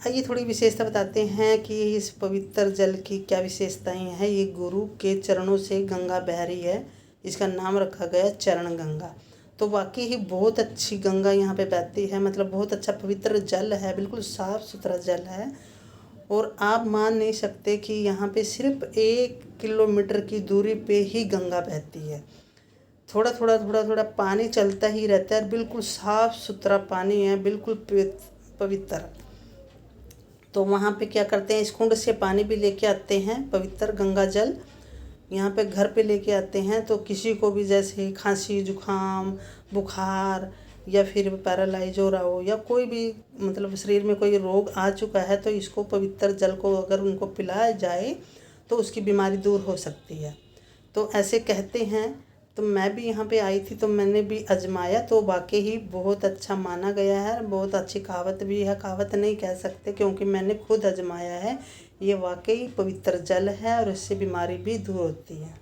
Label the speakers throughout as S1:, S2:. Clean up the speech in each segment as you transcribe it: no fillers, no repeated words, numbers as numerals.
S1: आइए थोड़ी विशेषता बताते हैं कि इस पवित्र जल की क्या विशेषताएं हैं। ये गुरु के चरणों से गंगा बह रही है, इसका नाम रखा गया चरण गंगा। तो वाकई ही बहुत अच्छी गंगा यहाँ पे बहती है, मतलब बहुत अच्छा पवित्र जल है, बिल्कुल साफ़ सुथरा जल है। और आप मान नहीं सकते कि यहाँ पे सिर्फ 1 किलोमीटर की दूरी पे ही गंगा बहती है। थोड़ा थोड़ा पानी चलता ही रहता है, बिल्कुल साफ़ सुथरा पानी है, बिल्कुल पवित्र। तो वहाँ पे क्या करते हैं, इस कुंड से पानी भी लेके आते हैं, पवित्र गंगा जल यहाँ पे घर पे लेके आते हैं। तो किसी को भी जैसे खांसी जुकाम बुखार या फिर पैरालाइज हो रहा हो या कोई भी मतलब शरीर में कोई रोग आ चुका है, तो इसको पवित्र जल को अगर उनको पिलाया जाए तो उसकी बीमारी दूर हो सकती है। तो ऐसे कहते हैं। तो मैं भी यहाँ पे आई थी तो मैंने भी आजमाया, तो वाकई ही बहुत अच्छा माना गया है, बहुत अच्छी कहावत भी है, कहावत नहीं कह सकते क्योंकि मैंने खुद आजमाया है। ये वाकई पवित्र जल है और इससे बीमारी भी दूर होती है।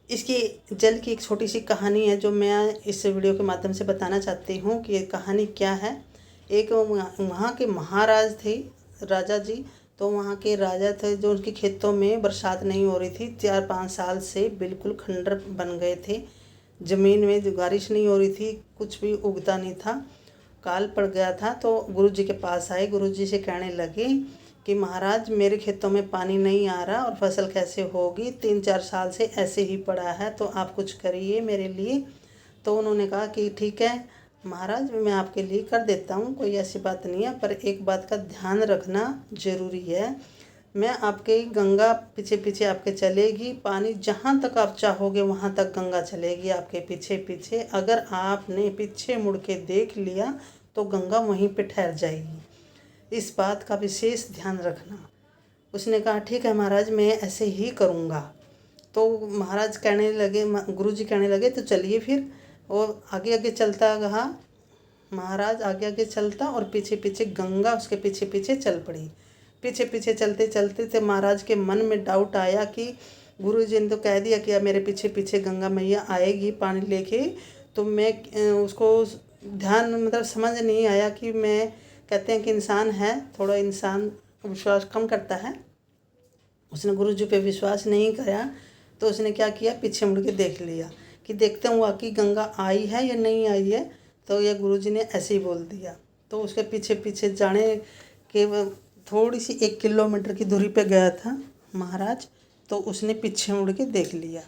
S1: इसकी जल की एक छोटी सी कहानी है जो मैं इस वीडियो के माध्यम से बताना चाहती हूँ कि ये कहानी क्या है। एक वहाँ के महाराज थे, राजा जी। तो वहाँ के राजा थे जो उनके खेतों में बरसात नहीं हो रही थी, 4-5 साल से बिल्कुल खंडर बन गए थे। ज़मीन में जो बारिश नहीं हो रही थी, कुछ भी उगता नहीं था, काल पड़ गया था। तो गुरु जी के पास आए, गुरु जी से कहने लगे कि महाराज मेरे खेतों में पानी नहीं आ रहा और फसल कैसे होगी, 3-4 साल से ऐसे ही पड़ा है, तो आप कुछ करिए मेरे लिए। तो उन्होंने कहा कि ठीक है महाराज, मैं आपके लिए कर देता हूँ, कोई ऐसी बात नहीं है, पर एक बात का ध्यान रखना ज़रूरी है। मैं आपके गंगा पीछे पीछे आपके चलेगी, पानी जहाँ तक आप चाहोगे वहाँ तक गंगा चलेगी आपके पीछे पीछे। अगर आपने पीछे मुड़ के देख लिया तो गंगा वहीं पे ठहर जाएगी, इस बात का विशेष ध्यान रखना। उसने कहा ठीक है महाराज, मैं ऐसे ही करूँगा। तो महाराज कहने लगे, गुरुजी कहने लगे तो चलिए फिर। और आगे आगे चलता रहा महाराज, आगे आगे चलता और पीछे पीछे गंगा उसके पीछे पीछे चल पड़ी। पीछे पीछे चलते चलते थे महाराज के मन में डाउट आया कि गुरुजी ने तो कह दिया कि अब मेरे पीछे पीछे गंगा मैया आएगी पानी लेके, तो मैं उसको ध्यान मतलब समझ नहीं आया कि मैं, कहते हैं कि इंसान है, थोड़ा इंसान विश्वास कम करता है। उसने गुरुजी पे विश्वास नहीं किया, तो उसने क्या किया, पीछे मुड़ के देख लिया कि देखते हैं वाकई गंगा आई है या नहीं आई है। तो ये गुरुजी ने ऐसे ही बोल दिया। तो उसके पीछे पीछे जाने के थोड़ी सी 1 किलोमीटर की दूरी पे गया था महाराज। तो उसने पीछे मुड़ के देख लिया,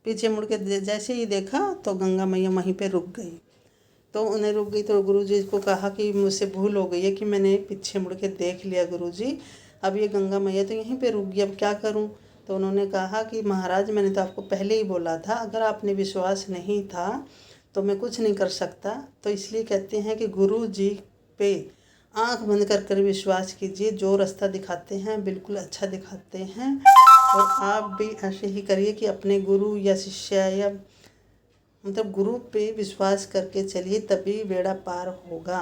S1: पीछे मुड़ के जैसे ही देखा तो गंगा मैया वहीं पे रुक गई। तो उन्हें रुक गई तो गुरुजी को कहा कि मुझसे भूल हो गई है कि मैंने पीछे मुड़ के देख लिया गुरुजी, अब ये गंगा मैया तो यहीं पे रुक गई, अब क्या करूं। तो उन्होंने कहा कि महाराज मैंने तो आपको पहले ही बोला था, अगर आपने विश्वास नहीं था तो मैं कुछ नहीं कर सकता। तो इसलिए कहते हैं कि गुरु जी पे आंख बंद कर विश्वास कीजिए, जो रास्ता दिखाते हैं बिल्कुल अच्छा दिखाते हैं। और आप भी ऐसे ही करिए कि अपने गुरु या शिष्य या मतलब गुरु पे विश्वास करके चलिए, तभी बेड़ा पार होगा।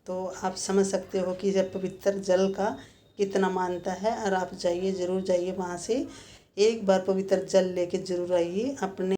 S1: तो आप समझ सकते हो कि जब पवित्र जल का कितना मानता है। और आप जाइए, ज़रूर जाइए वहाँ से, एक बार पवित्र जल लेके ज़रूर आइए अपने